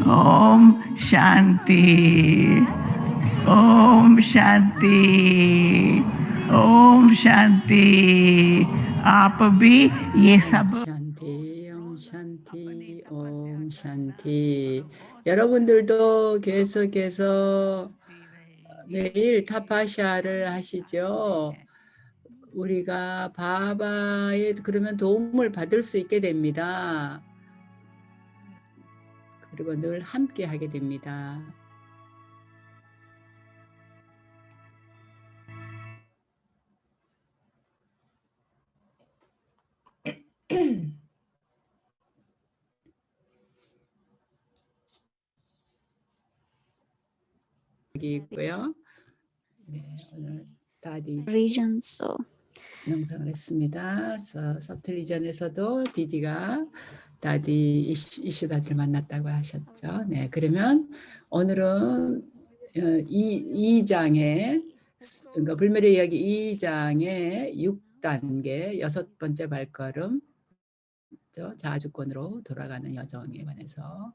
ओम शांति, ओम शांति, ओम शांति। आप भी ये सब 옴 샨티, 옴 샨티. 여러분들도 계속해서 매일 타파샤를 하시죠. 우리가 바바의 그러면 도움을 받을 수 있게 됩니다. 그리고 늘 함께 하게 됩니다. 여기 있고요. 네, 오늘 다디 regions. 영상을 했습니다. 서틀 리전에서도 디디가 다디 이슈다디를 만났다고 하셨죠. 네, 그러면 오늘은 2장의 그러니까 불멸의 이야기 2장의 6단계 6번째 발걸음 자아주권으로 돌아가는 여정에 관해서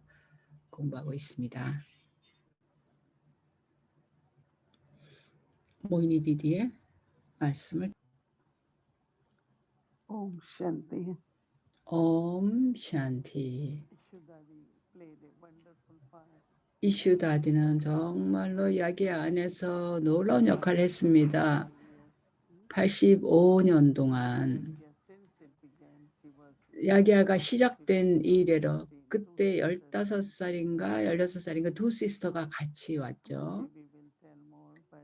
공부하고 있습니다. 모이니 디디의 말씀을 Om Shanti. 옴 샨티. Ishudadi played a wonderful part. 이슈다디는 정말로 야기 안에서 놀라운 역할을 했습니다. 85년 동안 Since it began, she was 야기아가 시작된 이래로 그때 15살인가 16살인가 두 시스터가 같이 왔죠. we will tell more, but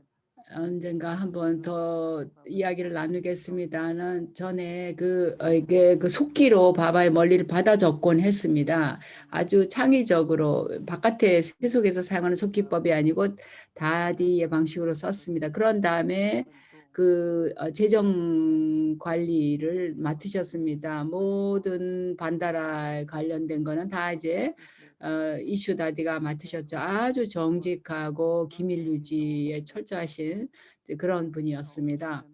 언젠가 한번 더 이야기를 나누겠습니다는 전에 그 속기로 바바의 멀리를 받아 적곤 했습니다. 아주 창의적으로 바깥에 세속에서 사용하는 속기법이 아니고 다디의 방식으로 썼습니다. 그런 다음에 그 재정 관리를 맡으셨습니다. 모든 반다라 관련된 거는 다 이제 이슈 다디가 맡으셨죠. 아주 정직하고 기밀 유지에 철저하신 그런 분이었습니다.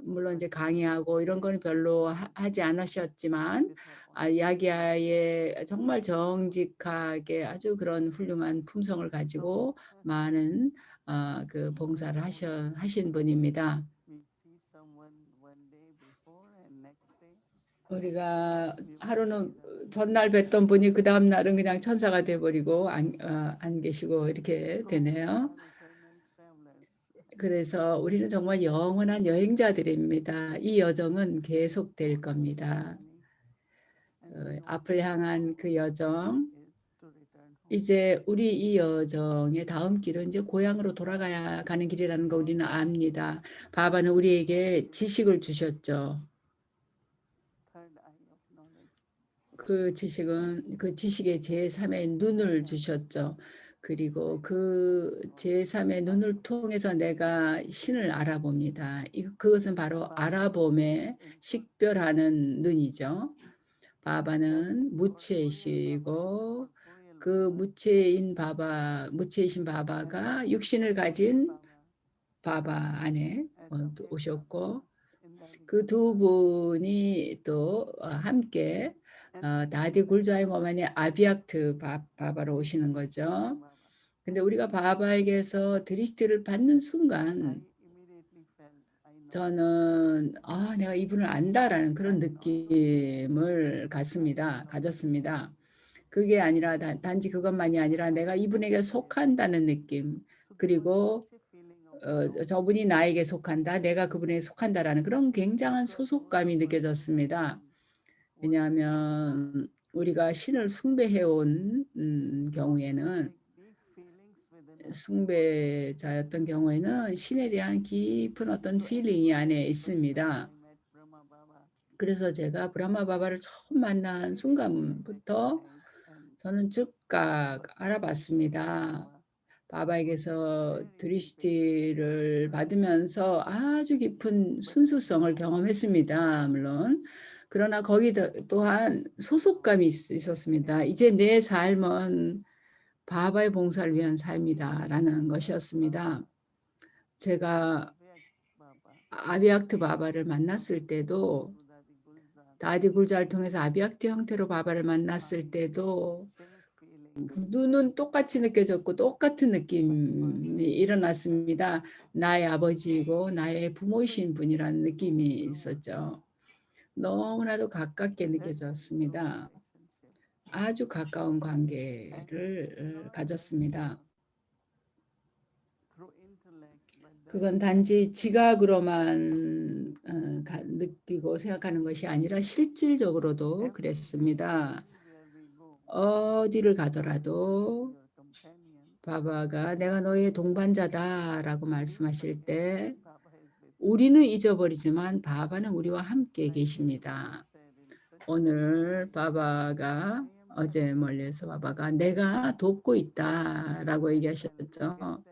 물론 이제 강의하고 이런 거는 별로 하지 않으셨지만 야기야의 정말 정직하게 아주 그런 훌륭한 품성을 가지고 많은 그 봉사를 하신 분입니다. we see someone one day before and next day. 우리가 하루는 전날 뵀던 분이 그 다음 날은 그냥 천사가 돼버리고 안 계시고 이렇게 되네요. 그래서 우리는 정말 영원한 여행자들입니다. 이 여정은 계속될 겁니다. 앞을 향한 그 여정, 이제 우리 이 여정의 다음 길은 이제 고향으로 돌아가야 가는 길이라는 거 우리는 압니다. 바바는 우리에게 지식을 주셨죠. 그 지식은 그 지식의 제3의 눈을 주셨죠. 그리고 그 제3의 눈을 통해서 내가 신을 알아봅니다. 그것은 바로 알아봄에 식별하는 눈이죠. 바바는 무체이시고 그 무체이신 바바가 육신을 가진 바바 안에 오셨고 그 두 분이 또 함께 다디 굴자의 몸 안에 아비악트 바바로 오시는 거죠. 근데 우리가 바바에게서 드리스트를 받는 순간 저는 내가 이분을 안다라는 그런 느낌을 가졌습니다. 그게 아니라 단지 그것만이 아니라 내가 이분에게 속한다는 느낌, 그리고 저분이 나에게 속한다, 내가 그분에게 속한다라는 그런 굉장한 소속감이 느껴졌습니다. 왜냐하면 우리가 신을 숭배해온 경우에는 숭배자였던 경우에는 신에 대한 깊은 어떤 필링이 안에 있습니다. 그래서 제가 브라마 바바를 처음 만난 순간부터 저는 즉각 알아봤습니다. 바바에게서 드리시티를 받으면서 아주 깊은 순수성을 경험했습니다. 물론. 그러나 거기 또한 소속감이 있었습니다. 이제 내 삶은 바바의 봉사를 위한 삶이다라는 것이었습니다. 제가 아비악트 바바를 만났을 때도 다디 굴자를 통해서 아비악트 형태로 바바를 만났을 때도 눈은 똑같이 느껴졌고 똑같은 느낌이 일어났습니다. 나의 아버지이고 나의 부모이신 분이라는 느낌이 있었죠. 너무나도 가깝게 느껴졌습니다. 아주 가까운 관계를 가졌습니다. 그건 단지 지각으로만 느끼고 생각하는 것이 아니라 실질적으로도 그랬습니다. 어디를 가더라도 바바가 내가 너의 동반자다라고 말씀하실 때 우리는 잊어버리지만 바바는 우리와 함께 계십니다. 오늘 바바가 어제 멀리서 바바가 내가 돕고 있다라고 얘기하셨죠.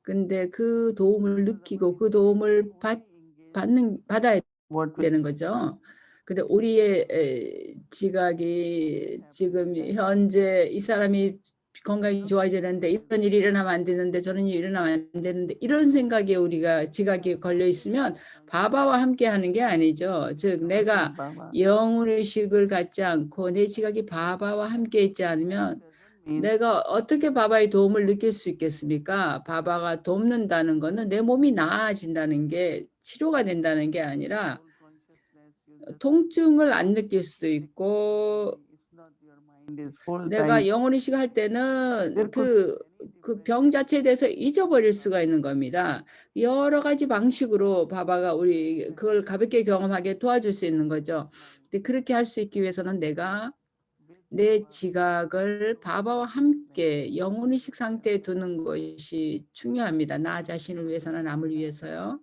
근데 그 도움을 느끼고 그 도움을 받아야 되는 거죠. 근데 우리의 지각이 지금 현재 이 사람이 건강이 좋아져야 되는데 이런 일이 일어나면 안 되는데 저런 일이 일어나면 안 되는데 이런 생각에 우리가 지각이 걸려 있으면 바바와 함께 하는 게 아니죠. 즉 내가 영의식을 갖지 않고 내 지각이 바바와 함께 있지 않으면 내가 어떻게 바바의 도움을 느낄 수 있겠습니까? 바바가 돕는다는 것은 내 몸이 나아진다는 게 치료가 된다는 게 아니라 통증을 안 느낄 수도 있고 내가 영혼의식 할 때는 그 병 자체에 대해서 잊어버릴 수가 있는 겁니다. 여러 가지 방식으로 바바가 우리 그걸 가볍게 경험하게 도와줄 수 있는 거죠. 근데 그렇게 할 수 있기 위해서는 내가 내 지각을 바바와 함께 영혼의식 상태에 두는 것이 중요합니다. 나 자신을 위해서나 남을 위해서요.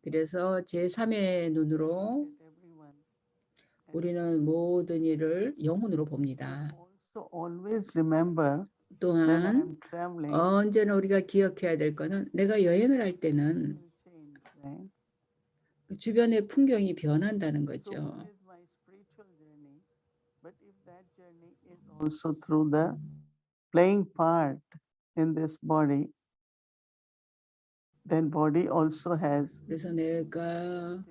그래서 제3의 눈으로 우리는 모든 일을 영혼으로 봅니다. 또한 언제나 우리가 기억해야 될 것은 내가 여행을 할 때는 주변의 풍경이 변한다는 거죠. Also through the playing part in this body, then body also has. 그래서 내가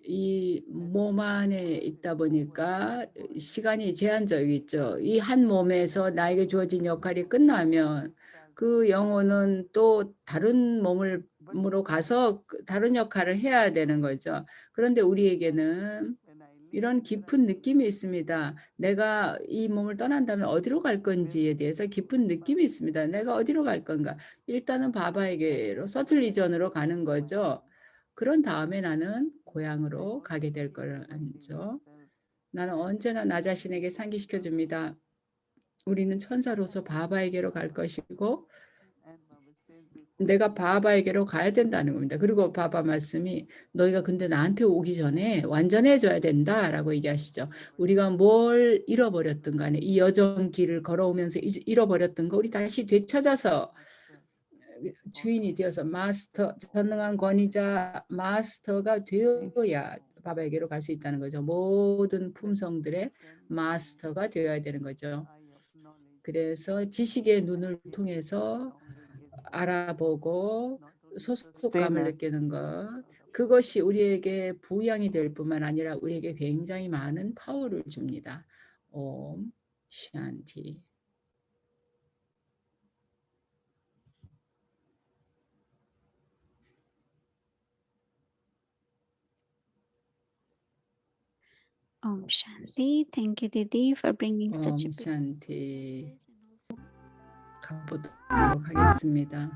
이 몸 안에 있다 보니까 시간이 제한적이죠. 이 한 몸에서 나에게 주어진 역할이 끝나면 그 영혼은 또 다른 몸으로 가서 다른 역할을 해야 되는 거죠. 그런데 우리에게는 이런 깊은 느낌이 있습니다. 내가 이 몸을 떠난다면 어디로 갈 건지에 대해서 깊은 느낌이 있습니다. 내가 어디로 갈 건가? 일단은 바바에게로 서툴리전으로 가는 거죠. 그런 다음에 나는 고향으로 가게 될 거죠. 나는 언제나 나 자신에게 상기시켜 줍니다. 우리는 천사로서 바바에게로 갈 것이고 내가 바바에게로 가야 된다는 겁니다. 그리고 바바 말씀이 너희가 근데 나한테 오기 전에 완전해져야 된다라고 얘기하시죠. 우리가 뭘 잃어버렸든 간에 이 여정 길을 걸어오면서 잃어버렸던 거 우리 다시 되찾아서 주인이 되어서 마스터, 전능한 권위자 마스터가 되어야 바바에게로 갈 수 있다는 거죠. 모든 품성들의 마스터가 되어야 되는 거죠. 그래서 지식의 눈을 통해서 알아보고 소속감을 느끼는 것, 그것이 우리에게 부양이 될 뿐만 아니라 우리에게 굉장히 많은 파워를 줍니다. 옴 샨티. Om Shanti. Thank you, Didi, for bringing such a 옴 beautiful 샨티. message. And also 가보도록 하겠습니다.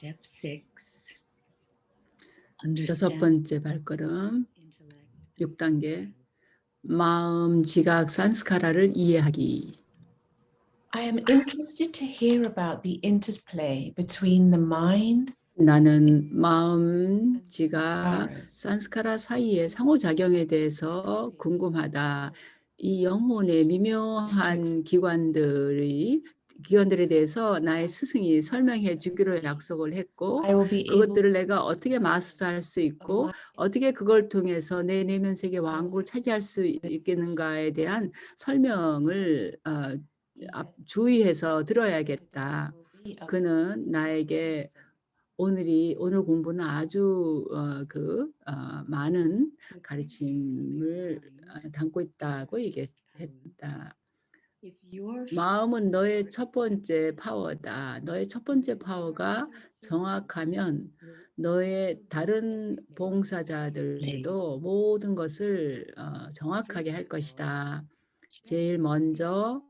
Step 6. 여섯 번째 발걸음, 6단계, 마음, 지각, 산스카라를 이해하기. I am interested to hear about the interplay between the mind 나는 마음, 지각, 산스카라 사이의 상호작용에 대해서 궁금하다. 이 영혼의 미묘한 기관들이 기원들에 대해서 나의 스승이 설명해 주기로 약속을 했고 I will be able 그것들을 내가 어떻게 마스터할 수 있고 어떻게 그걸 통해서 내 내면 세계 왕국을 차지할 수 있겠는가에 대한 설명을 주의해서 들어야겠다. 그는 나에게 오늘 공부는 아주 많은 가르침을 담고 있다고 얘기했다. 마음은 너의 첫 번째 파워다. 너의 첫 번째 파워가 정확하면 너의 다른 봉사자들도 모든 것을 정확하게 할 것이다. 제일 먼저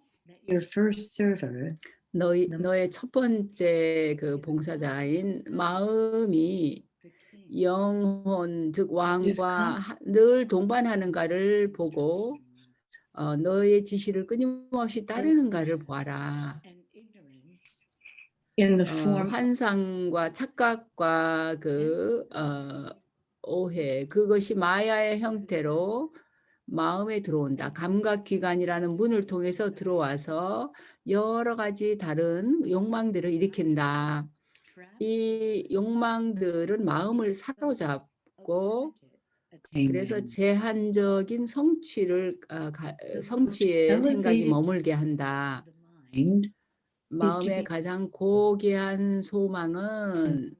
Your first server 너의 첫 번째 그 봉사자인 마음이 영혼 즉 왕과 늘 동반하는가를 보고 너의 지시를 끊임없이 따르는가를 보아라. in the form 환상과 착각과 오해 그것이 마야의 형태로 마음에 들어온다. 감각기관이라는 문을 통해서 들어와서 여러 가지 다른 욕망들을 일으킨다. 이 욕망들은 마음을 사로잡고 그래서 제한적인 성취의 생각이 머물게 한다. mind 마음의 가장 고귀한 소망은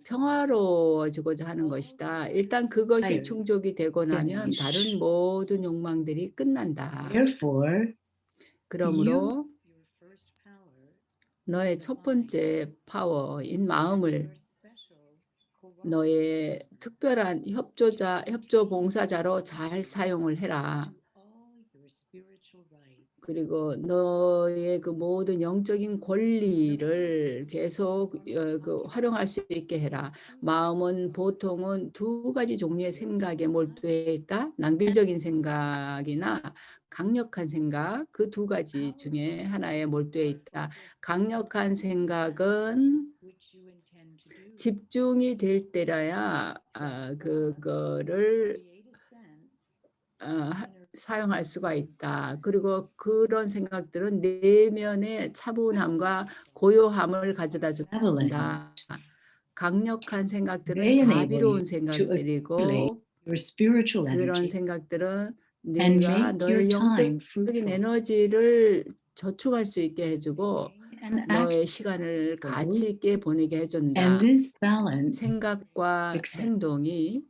평화로워지고자 하는 것이다. 일단 그것이 충족이 되고 나면 다른 모든 욕망들이 끝난다. therefore 그러므로 너의 첫 번째 파워인 마음을 너의 특별한 협조 봉사자로 잘 사용을 해라. 그리고 너의 그 모든 영적인 권리를 계속 활용할 수 있게 해라. 마음은 보통은 두 가지 종류의 생각에 몰두해 있다. 낭비적인 생각이나 강력한 생각, 그 두 가지 중에 하나에 몰두해 있다. 강력한 생각은 집중이 될 때라야 그거를 사용할 수가 있다. 그리고 그런 생각들은 내면의 차분함과 고요함을 가져다 준다. 강력한 생각들은 자비로운 생각들이고 your spiritual 그런 energy 생각들은 and 네가 make your 너의 time 영적인 fruitful 에너지를 저축할 수 있게 해주고 and 너의 act 시간을 가치 있게 보내게 해준다. and this balance 생각과 success. 행동이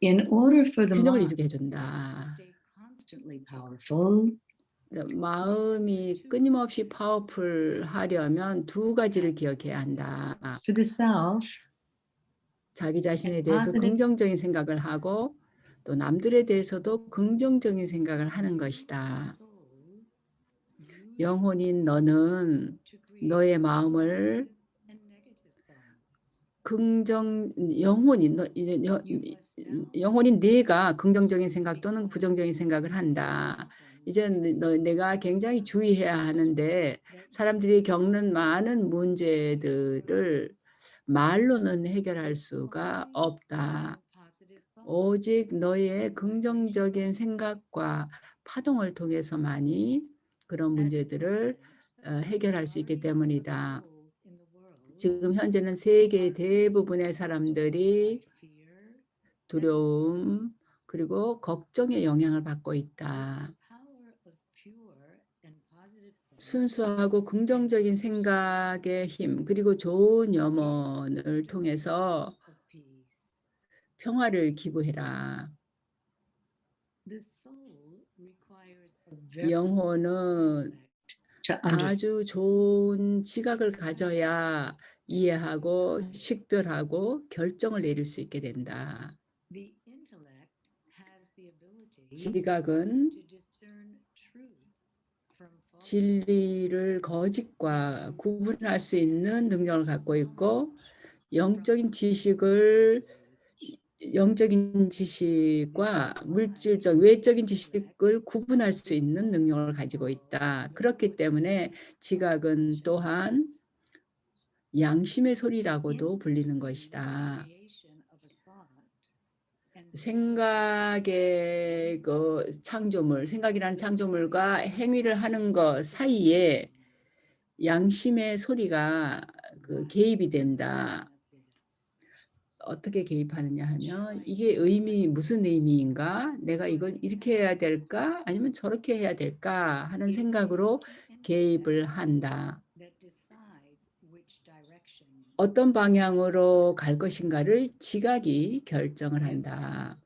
in order for the 균형을 mind 이루게 해준다. to stay constantly powerful 마음이 끊임없이 파워풀하려면 두 가지를 기억해야 한다. for the self 자기 자신에 대해서 positive 긍정적인 생각을 하고 또 남들에 대해서도 긍정적인 생각을 하는 것이다. 영혼인 너는 너의 마음을 영혼인 네가 긍정적인 생각 또는 부정적인 생각을 한다. 이제 내가 굉장히 주의해야 하는데 사람들이 겪는 많은 문제들을 말로는 해결할 수가 없다. 오직 너의 긍정적인 생각과 파동을 통해서만이 그런 문제들을 해결할 수 있기 때문이다. 지금 현재는 세계 대부분의 사람들이 두려움 그리고 걱정의 영향을 받고 있다. 순수하고 긍정적인 생각의 힘 그리고 좋은 염원을 통해서 평화를 기부해라. 영혼은 to understand 아주 좋은 지각을 가져야 이해하고 식별하고 결정을 내릴 수 있게 된다. 지각은 진리를 거짓과 구분할 수 있는 능력을 갖고 있고 영적인 지식과 물질적, 외적인 지식을 구분할 수 있는 능력을 가지고 있다. 그렇기 때문에 지각은 또한 양심의 소리라고도 불리는 것이다. 생각의 그 창조물, 생각이라는 창조물과 행위를 하는 것 사이에 양심의 소리가 그 개입이 된다. 어떻게 개입하느냐 하면 이게 무슨 의미인가? 내가 이걸 이렇게 해야 될까? 아니면 저렇게 해야 될까? 하는 생각으로 개입을 한다. 어떤 방향으로 갈 것인가를 지각이 결정을 한다.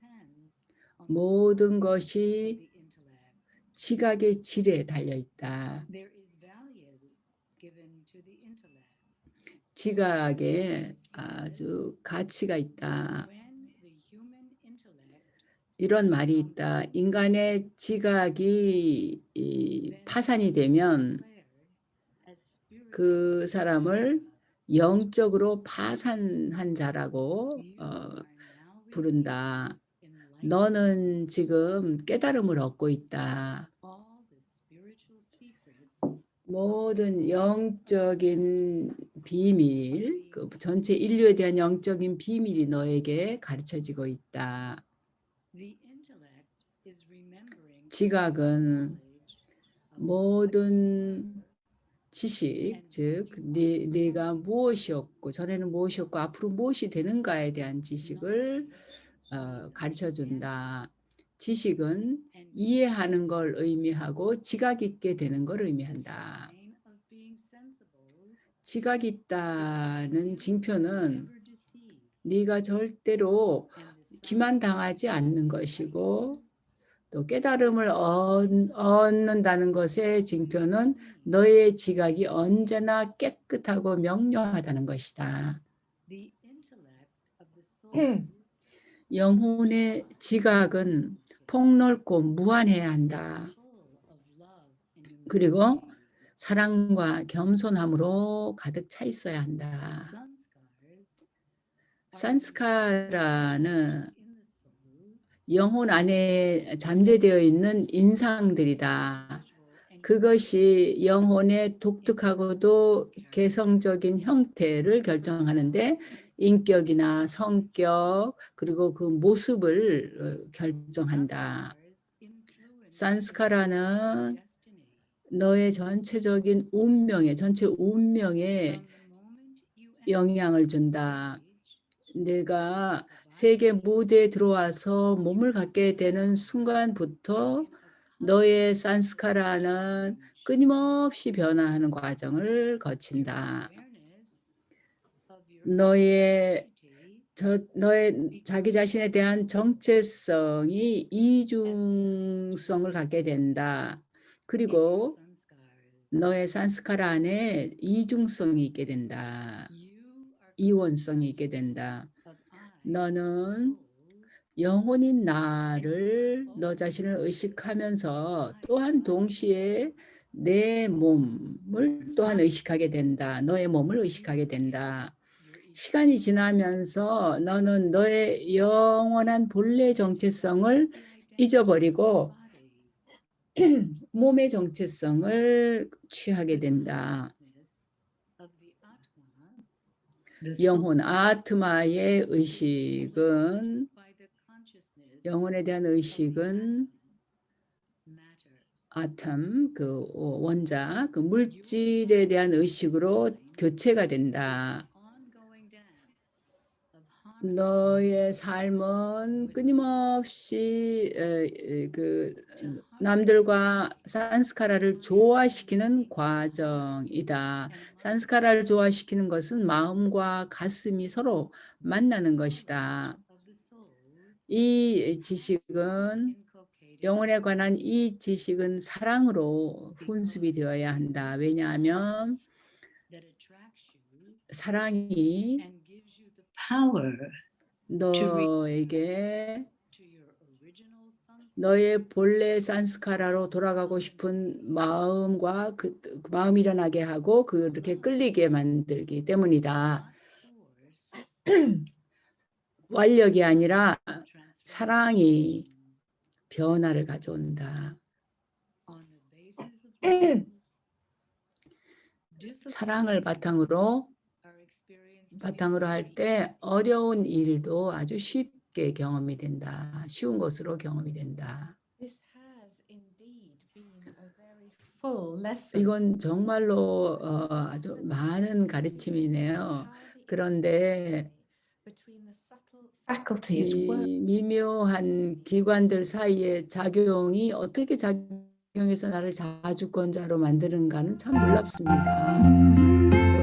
모든 것이 지각의 질에 달려 있다. 지각에 아주 가치가 있다. 이런 말이 있다. 인간의 지각이 파산이 되면 그 사람을 영적으로 파산한 자라고 부른다. 너는 지금 깨달음을 얻고 있다. 모든 영적인 비밀, 그 전체 인류에 대한 영적인 비밀이 너에게 가르쳐지고 있다. 지각은 모든 지식, 즉 네가 무엇이었고 전에는 무엇이었고 앞으로 무엇이 되는가에 대한 지식을 가르쳐준다. 지식은 이해하는 걸 의미하고 지각 있게 되는 걸 의미한다. 지각 있다는 징표는 네가 절대로 기만당하지 않는 것이고 또 깨달음을 얻는다는 것의 징표는 너의 지각이 언제나 깨끗하고 명료하다는 것이다. 영혼의 지각은 폭넓고 무한해야 한다. 그리고 사랑과 겸손함으로 가득 차 있어야 한다. 산스카라는 영혼 안에 잠재되어 있는 인상들이다. 그것이 영혼의 독특하고도 개성적인 형태를 결정하는데 인격이나 성격 그리고 그 모습을 결정한다. 산스카라는 너의 전체적인 전체 운명에 영향을 준다. 내가 세계 무대에 들어와서 몸을 갖게 되는 순간부터 너의 산스카라는 끊임없이 변화하는 과정을 거친다. 너의 자기 자신에 대한 정체성이 이중성을 갖게 된다. 그리고 너의 산스카라 안에 이중성이 있게 된다. 이원성이 있게 된다. 너는 영혼인 나를 너 자신을 의식하면서 또한 동시에 내 몸을 또한 의식하게 된다. 너의 몸을 의식하게 된다. 시간이 지나면서 너는 너의 영원한 본래 정체성을 잊어버리고 몸의 정체성을 취하게 된다. 영혼, 아트마의 의식은 영혼에 대한 의식은 아텀, 그 원자, 그 물질에 대한 의식으로 교체가 된다. 너의 삶은 끊임없이 남들과 산스카라를 조화시키는 과정이다. 산스카라를 조화시키는 것은 마음과 가슴이 서로 만나는 것이다. 이 지식은 영혼에 관한 이 지식은 사랑으로 훈습이 되어야 한다. 왜냐하면 사랑이 너에게 너의 본래 산스카라로 돌아가고 싶은 마음과 그 마음이 일어나게 하고 그렇게 끌리게 만들기 때문이다. 완력이 아니라 사랑이 변화를 가져온다. 사랑을 바탕으로 할 때 어려운 일도 아주 쉽게 경험이 된다. 쉬운 것으로 경험이 된다. This has indeed been a very full lesson. 이건 정말로 아주 많은 가르침이네요. 그런데 Between the subtle faculties work 이 미묘한 기관들 사이의 작용이 어떻게 작용해서 나를 자주권자로 만드는가는 참 놀랍습니다.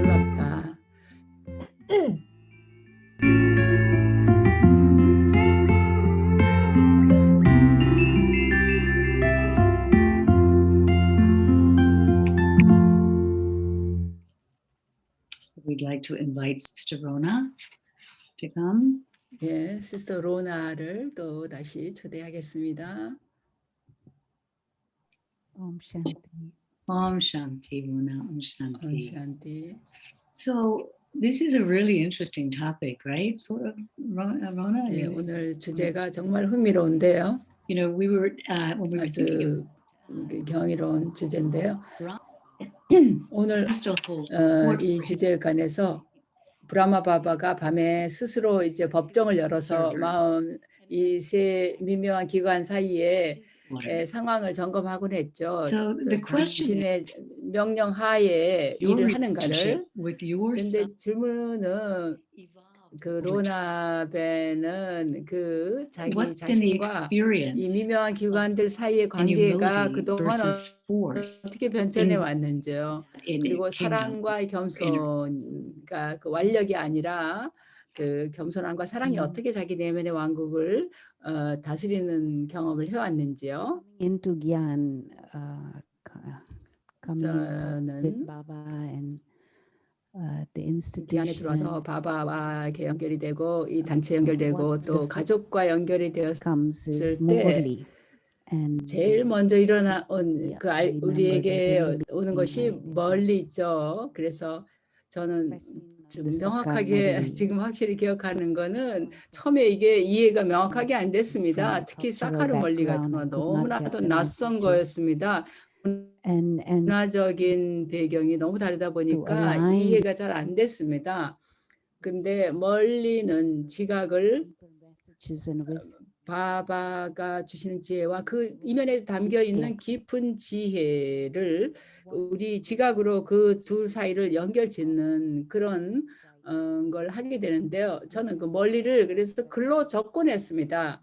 놀랍다. So we'd like to invite Sister Rona to come. 예, 시스터 로나를 또 다시 초대하겠습니다. Om Shanti. Om Shanti, Rona, Om Shanti. 샤ን티. So this is a really interesting topic, right? Sort of, Rona. 예, you- 오늘 주제가 정말 흥미로운데요. You know, we were when we were thinking 아주 경이로운 주제인데요. 오늘 crystal hold. 이 주제에 관해서 브라마 바바가 밤에 스스로 이제 법정을 열어서 마음 이 세 미묘한 기관 사이에 상황을 점검하곤 했죠. So the question 당신의 명령 하에 your 일을 하는가를. relationship with your 근데 son 질문은 그 로나베는 그 자기 what's been the 자신과 이 experience 미묘한 기관들 사이의 in 관계가 humility 그동안 versus force 어떻게 변천해 in- 왔는지요. in 그리고 kingdom? 사랑과 겸손과 그 완력이 아니라 그 겸손함과 사랑이 어떻게 자기 내면의 왕국을 다스리는 경험을 해왔는지요. Into Gyan, coming in 저는 with Baba and the 이 안에 institution. 들어와서 바바와 이렇게 연결이 되고 이 단체 연결되고 또 가족과 연결이 되었을 comes is 때 Morley. And 제일 먼저 일어나 온 그 I remember 우리에게 that 오는 것이 in 멀리 있죠. 그래서 저는 좀 the 명확하게 Morley. 지금 확실히 기억하는 거는 처음에 이게 이해가 명확하게 안 됐습니다. From 특히 cultural 사카르 멀리 같은 건 background, I could not 너무나도 get the 낯선 messages. 거였습니다. and 문화적인 배경이 너무 다르다 보니까 align 이해가 잘 안 됐습니다. 근데 멀리는 지각을 messages and wisdom. 바바가 주시는 지혜와 그 이면에 담겨 있는 깊은 지혜를 우리 지각으로 그 둘 사이를 연결짓는 그런 걸 하게 되는데요. 저는 그 멀리를 그래서 글로 적곤했습니다.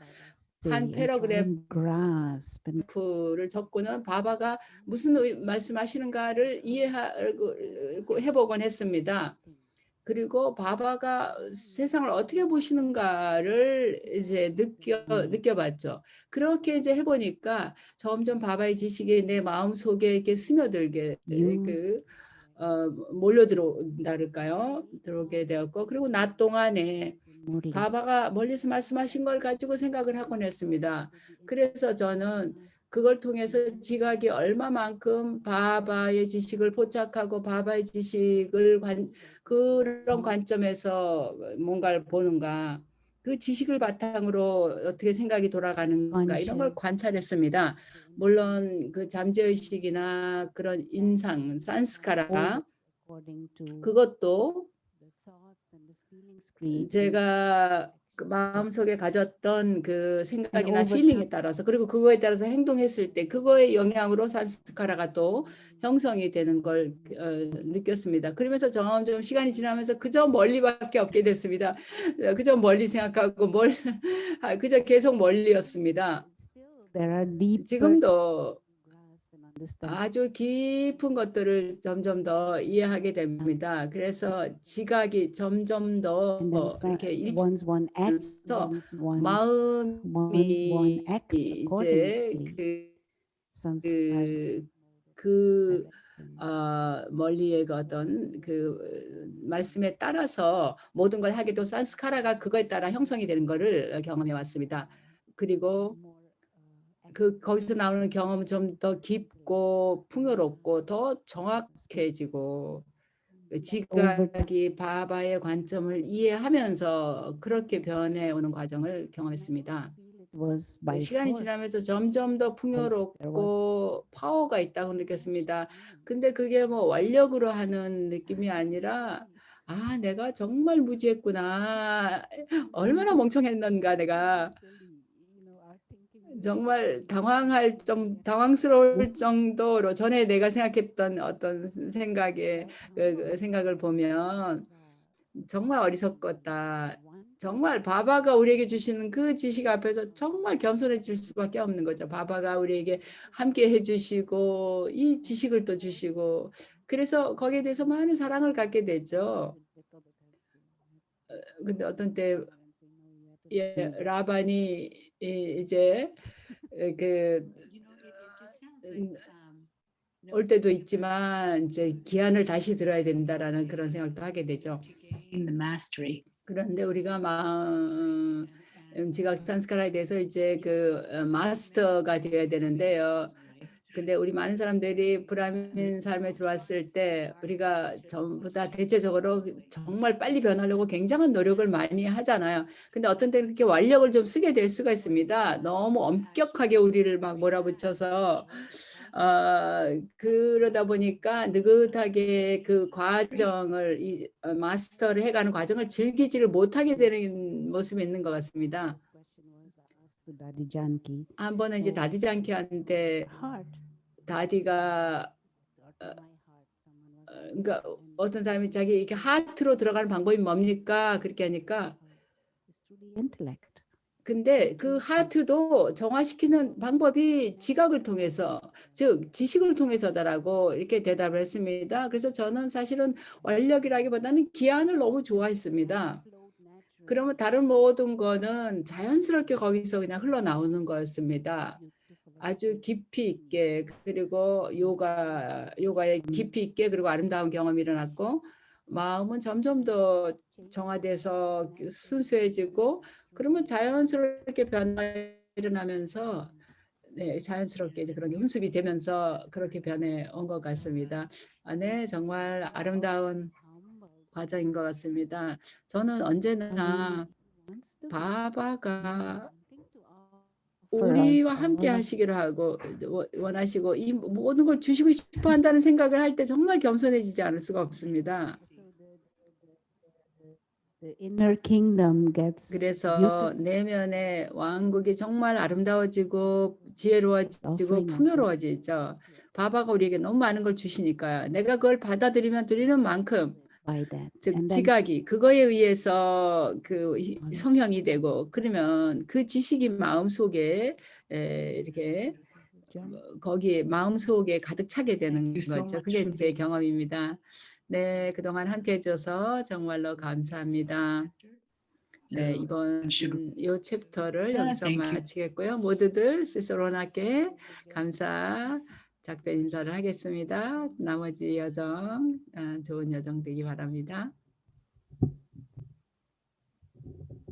한 패러그래프 grasp and 를 적고는 바바가 무슨 말씀하시는가를 이해하고 해보곤 했습니다. 그리고 바바가 세상을 어떻게 보시는가를 이제 느껴봤죠. 그렇게 이제 해보니까 점점 바바의 지식이 내 마음 속에 이렇게 스며들게 몰려들어온다랄까요? 들어오게 되었고, 그리고 낮 동안에 Morley. 바바가 멀리서 말씀하신 걸 가지고 생각을 하곤 했습니다. 그래서 저는 그걸 통해서 지각이 얼마만큼 바바의 지식을 포착하고 바바의 지식을 그런 관점에서 뭔가를 보는가, 그 지식을 바탕으로 어떻게 생각이 돌아가는가 이런 걸 관찰했습니다. 물론 그 잠재의식이나 그런 인상, 산스카라 According to 그것도 the thoughts and the feelings created 제가 그 마음속에 가졌던 그 생각이나 over 필링에 따라서 그리고 그거에 따라서 행동했을 때 그거의 영향으로 산스카라가 또 형성이 되는 걸 느꼈습니다. 그러면서 점점 시간이 지나면서 그저 멀리밖에 없게 됐습니다. 그저 멀리 생각하고 그저 계속 멀리였습니다. still there are deeper 지금도 grasp and understand. 아주 깊은 것들을 점점 더 이해하게 됩니다. 그래서 지각이 점점 더 And then 이렇게 once one acts, 일치하면서 once one 마음이 acts 이제 accordingly, sanskars 멀리의 어떤 그 말씀에 따라서 모든 걸 하게도 산스카라가 그거에 따라 형성이 되는 것을 경험해 왔습니다. 그리고 거기서 나오는 경험은 좀 더 깊고 풍요롭고 더 정확해지고 지각이 바바의 관점을 이해하면서 그렇게 변해오는 과정을 경험했습니다. was by 시간이 force. 지나면서 점점 더 풍요롭고 파워가 있다고 느꼈습니다. 근데 그게 뭐 완력으로 하는 느낌이 아니라 아, 내가 정말 무지했구나. 얼마나 멍청했는가 내가. 정말 당황스러울 정도로 전에 내가 생각했던 어떤 생각에 그 생각을 보면 정말 어리석었다. 정말 바바가 우리에게 주시는 그 지식 앞에서 정말 겸손해질 수밖에 없는 거죠. 바바가 우리에게 함께 해주시고 이 지식을 또 주시고 그래서 거기에 대해서 많은 사랑을 갖게 되죠. 근데 어떤 때 라반이 이제 그 올 때도 있지만 이제 기한을 다시 들어야 된다라는 그런 생각도 하게 되죠. gain the mastery. 그런데 우리가 지각 산스카라에 대해서 이제 그 마스터가 되어야 되는데요. 근데 우리 많은 사람들이 브라민 삶에 들어왔을 때 우리가 전부 다 대체적으로 정말 빨리 변하려고 굉장한 노력을 많이 하잖아요. 근데 어떤 때는 그렇게 완력을 좀 쓰게 될 수가 있습니다. 너무 엄격하게 우리를 막 몰아붙여서 그러다 보니까 느긋하게 그 과정을 마스터를 해가는 과정을 즐기지를 못하게 되는 모습이 있는 것 같습니다. 한 번은 이제 다디장키한테 다디가 그러니까 어떤 사람이 자기 이렇게 하트로 들어가는 방법이 뭡니까? 그렇게 하니까 근데 그 하트도 정화시키는 방법이 지각을 통해서 즉 지식을 통해서다라고 이렇게 대답을 했습니다. 그래서 저는 사실은 완력이라기보다는 기한을 너무 좋아했습니다. 그러면 다른 모든 거는 자연스럽게 거기서 그냥 흘러나오는 거였습니다. 아주 깊이 있게 그리고 요가에 깊이 있게 그리고 아름다운 경험이 일어났고 마음은 점점 더 정화돼서 순수해지고 그러면 자연스럽게 변화가 일어나면서 자연스럽게 이제 그런 게 훈습이 되면서 그렇게 변해 온 것 같습니다. 네, 정말 아름다운 과정인 것 같습니다. 저는 언제나 바바가 우리와 함께 하시기를 하고 원하시고 이 모든 걸 주시고 싶어 한다는 생각을 할 때 정말 겸손해지지 않을 수가 없습니다. 그래서 내면의 왕국이 정말 아름다워지고 지혜로워지고 풍요로워지죠. 바바가 우리에게 너무 많은 걸 주시니까요. 내가 그걸 받아들이면 드리는 만큼 즉 지각이 그거에 의해서 그 성형이 되고 그러면 그 지식이 마음속에 이렇게 거기에 마음속에 가득 차게 되는 거죠. 그게 제 경험입니다. 네, 그동안 함께 해줘서 정말로 감사합니다. 네, 이번 이 챕터를 여기서 마치겠고요. 모두들 스스로나께 감사 작별 인사를 하겠습니다. 나머지 여정 좋은 여정 되기 바랍니다.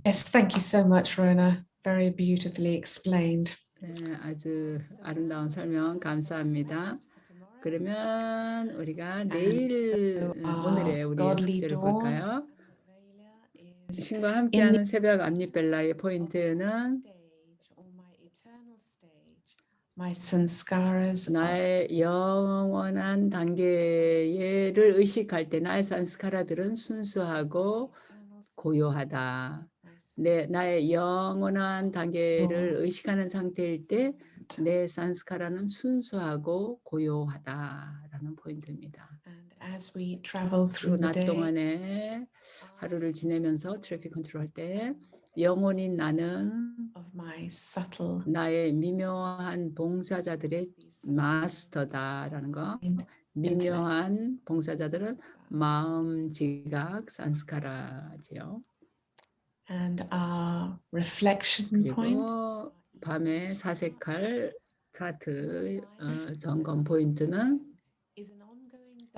Yes, thank you so much, Rona. Very beautifully explained. 네, 아주 아름다운 설명 감사합니다. 그러면 우리가 내일 오늘의 우리의 숙제를 볼까요? 신과 함께하는 새벽 암리벨라의 포인트는 나의 영원한 단계를 의식할 때 나의 산스카라들은 순수하고 고요하다. 나의 영원한 단계를 의식하는 상태일 때 내 산스카라는 순수하고 고요하다라는 포인트입니다. 그리고 낮 동안에 하루를 지내면서 트래픽 컨트롤 할 때 영혼인 나는 나의 미묘한 봉사자들의 마스터다라는 거. 미묘한 봉사자들은 마음 지각 산스카라지요. 그리고 밤에 사색할 차트 점검 포인트는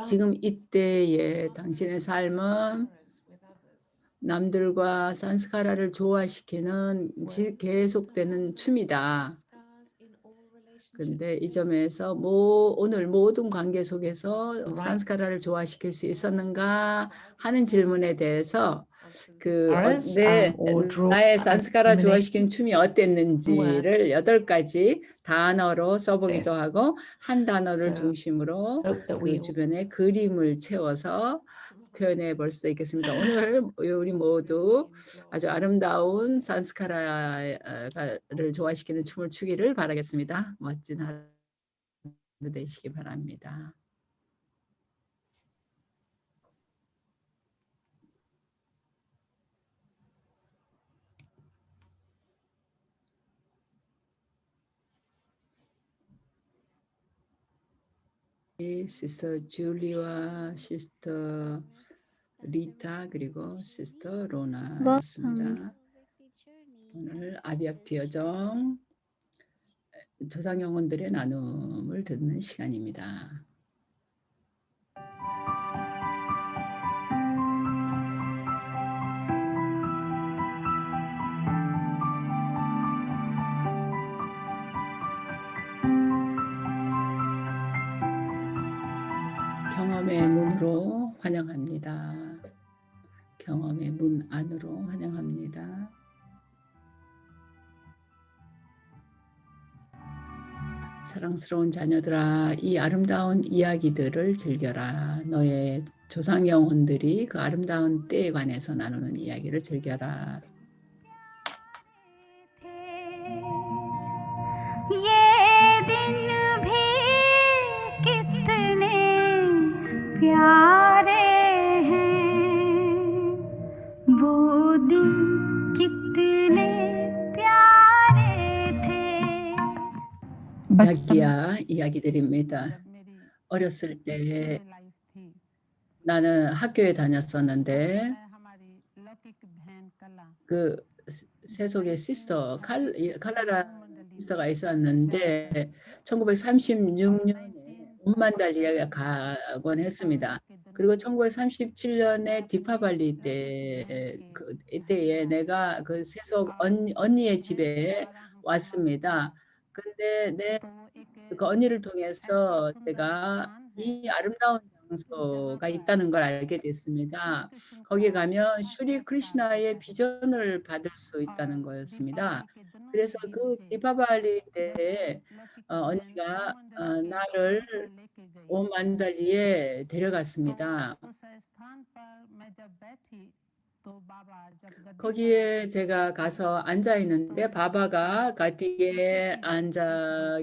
지금 이때의 당신의 삶은 남들과 산스카라를 조화시키는 계속되는 춤이다. 근데 이 점에서 오늘 모든 관계 속에서 산스카라를 조화시킬 수 있었는가 하는 질문에 대해서 나의 산스카라 조화시키는 춤이 어땠는지를 8가지 단어로 써보기도 하고 한 단어를 중심으로 그 주변에 그림을 채워서 표현해 볼 수 있겠습니다. 오늘 우리 모두 아주 아름다운 산스카라를 조화시키는 춤을 추기를 바라겠습니다. 멋진 하루 되시기 바랍니다. 시스터 줄리와 시스터 리타 그리고 시스터 로나였습니다. 오늘 아비약트 여정 조상 영혼들의 나눔을 듣는 시간입니다. 경험의 문으로 환영합니다. 경험의 문 안으로 환영합니다. 사랑스러운 자녀들아, 이 아름다운 이야기들을 즐겨라. 너의 조상 영혼들이 그 아름다운 때에 관해서 나누는 이야기를 즐겨라. 야기야 이야기들입니다. 어렸을 때 나는 학교에 다녔었는데 그 세속의 시스터 칼라라 시스터가 있었는데 1936년에 온만달리에 가곤 했습니다. 그리고 1937년에 디파발리 때에 내가 그 세속 언니의 집에 왔습니다. 근데 그 언니를 통해서 제가 이 아름다운 장소가 있다는 걸 알게 됐습니다. 거기에 가면 슈리 크리시나의 비전을 받을 수 있다는 거였습니다. 그래서 그 디파발리 때 언니가 나를 오만달리에 데려갔습니다. 거기에 제가 가서 앉아 있는데 바바가 가디에 앉아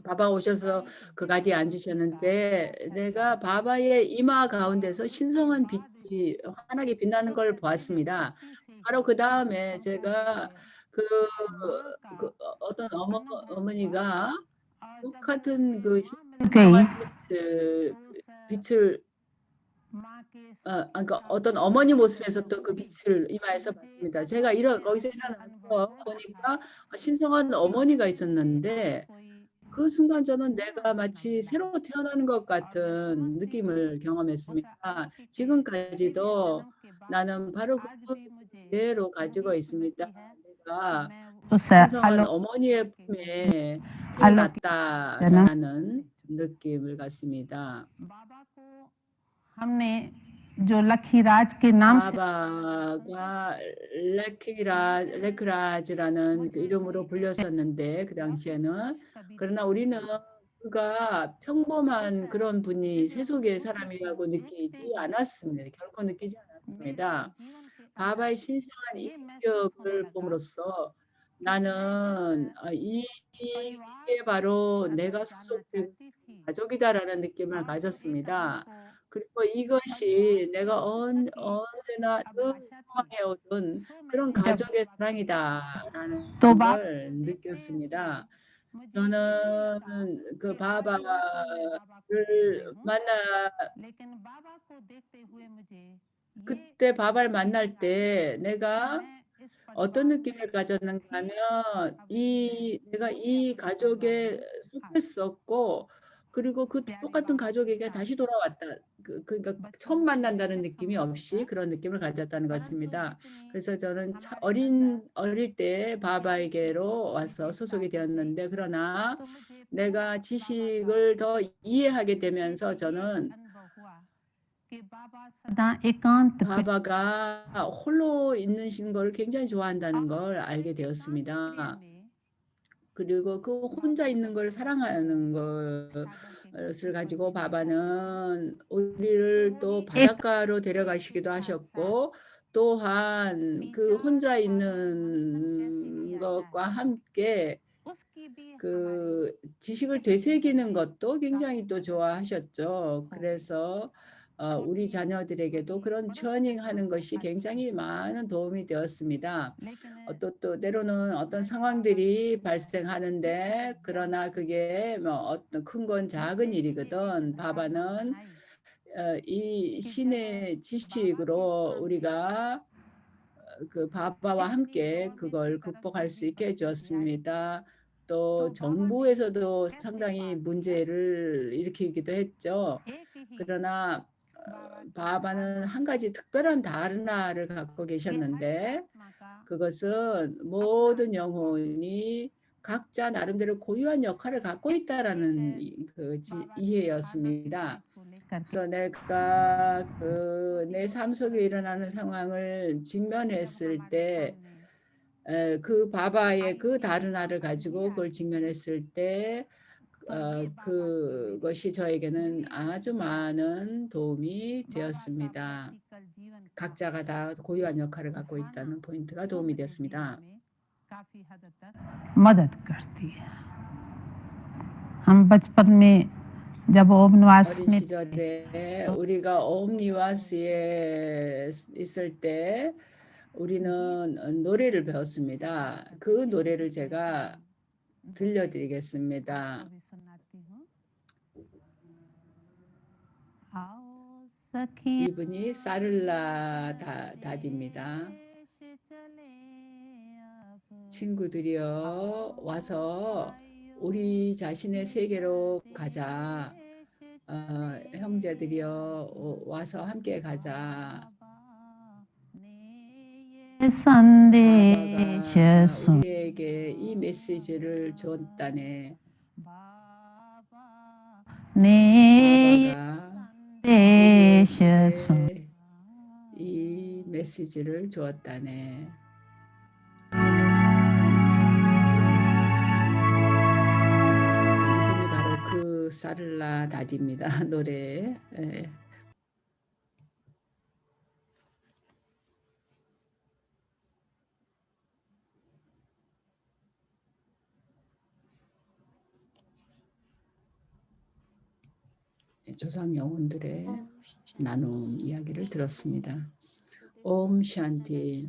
바바 오셔서 그 가디에 앉으셨는데 내가 바바의 이마 가운데서 신성한 빛이 환하게 빛나는 걸 보았습니다. 바로 그 다음에 제가 그 어떤 어머니가 똑같은 그 빛을 그러니까 어떤 어머니 모습에서 또 그 빛을 이마에서 봤습니다. 제가 거기서 일어나서 보니까 신성한 어머니가 있었는데 그 순간 저는 내가 마치 새로 태어나는 것 같은 느낌을 경험했습니다. 지금까지도 나는 바로 그대로 가지고 있습니다. 내가 신성한 어머니의 품에 태어났다라는 느낌을 갖습니다. हमने जो लखीराज के नाम से 바바가 레크라즈라는 이름으로 불렸었는데 그 당시에는 그러나 우리는 그가 평범한 그런 분이 세속의 사람이라고 느끼지 않았습니다. 결코 느끼지 않았습니다. 바바의 신성한 인격을 봄으로써 나는 이게 바로 내가 소속된 가족이다라는 느낌을 가졌습니다. 그리고 이것이 내가 언제나 소망해오던 그런 가족의 사랑이다라는 걸 느꼈습니다. 저는 그 바바를 그때 바바를 만날 때 내가 어떤 느낌을 가졌는가 하면 내가 이 가족에 속했었고 그리고 그 똑같은 가족에게 다시 돌아왔다. 그러니까 처음 만난다는 느낌이 없이 그런 느낌을 가졌다는 것입니다. 그래서 저는 어릴 때 바바에게로 와서 소속이 되었는데 그러나 내가 지식을 더 이해하게 되면서 저는 바바가 홀로 있는 걸 굉장히 좋아한다는 걸 알게 되었습니다. 그리고 그 혼자 있는 걸 사랑하는 걸 것을 가지고 바바는 우리를 또 바닷가로 데려가시기도 하셨고 또한 그 혼자 있는 것과 함께 그 지식을 되새기는 것도 굉장히 또 좋아하셨죠. 그래서 우리 자녀들에게도 그런 트레이닝하는 것이 굉장히 많은 도움이 되었습니다. 또 때로는 어떤 상황들이 발생하는데 그러나 그게 뭐 어떤 큰 건 작은 일이거든. 바바는 이 신의 지식으로 우리가 그 바바와 함께 그걸 극복할 수 있게 해주었습니다. 또 정부에서도 상당히 문제를 일으키기도 했죠. 그러나 바바는 한 가지 특별한 다르나를 갖고 계셨는데 그것은 모든 영혼이 각자 나름대로 고유한 역할을 갖고 있다라는 그 이해였습니다. 그래서 내가 내 삶 속에 일어나는 상황을 직면했을 때 그 바바의 그 다르나를 가지고 그걸 직면했을 때 그것이 저에게는 아주 많은 도움이 되었습니다. 각자가 다 고유한 역할을 갖고 있다는 포인트가 도움이 되었습니다. मदद करती है। हम बचपन में जब ओमनिवास 어린 में 시절에 우리가 옴니와스에 있을 때 우리는 노래를 배웠습니다. 그 노래를 제가 들려드리겠습니다. 이분이 사를라 다디입니다. 친구들이여 와서 우리 자신의 세계로 가자. 형제들이여 와서 함께 가자. संदेश 바바가 सुन 우리에게 이 메시지를 줬다네. ने 바바가 देश सुन 우리에게 이 메시지를 주었다네. 이분이 바로 그 사를라 다디입니다. 노래. 예. 조상 영혼들의 나눔 이야기를 들었습니다. 옴 샨티.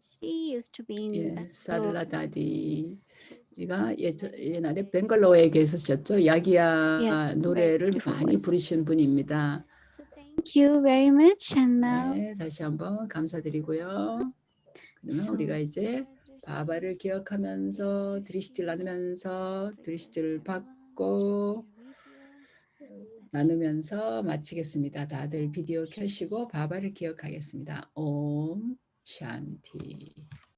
She used to be in 예, Bangalore. 사를라 다디가 옛날에 벵갈로에 계셨죠. 야기야 Yes, 노래를 beautiful 많이 voice. 부르신 분입니다. So thank you very much. And now, 네, 다시 한번 감사드리고요. 그러면 우리가 이제 바바를 기억하면서 드리시티를 나누면서 드리시티를 받고 나누면서 마치겠습니다. 다들 비디오 켜시고 바바를 기억하겠습니다. 옴 샨티.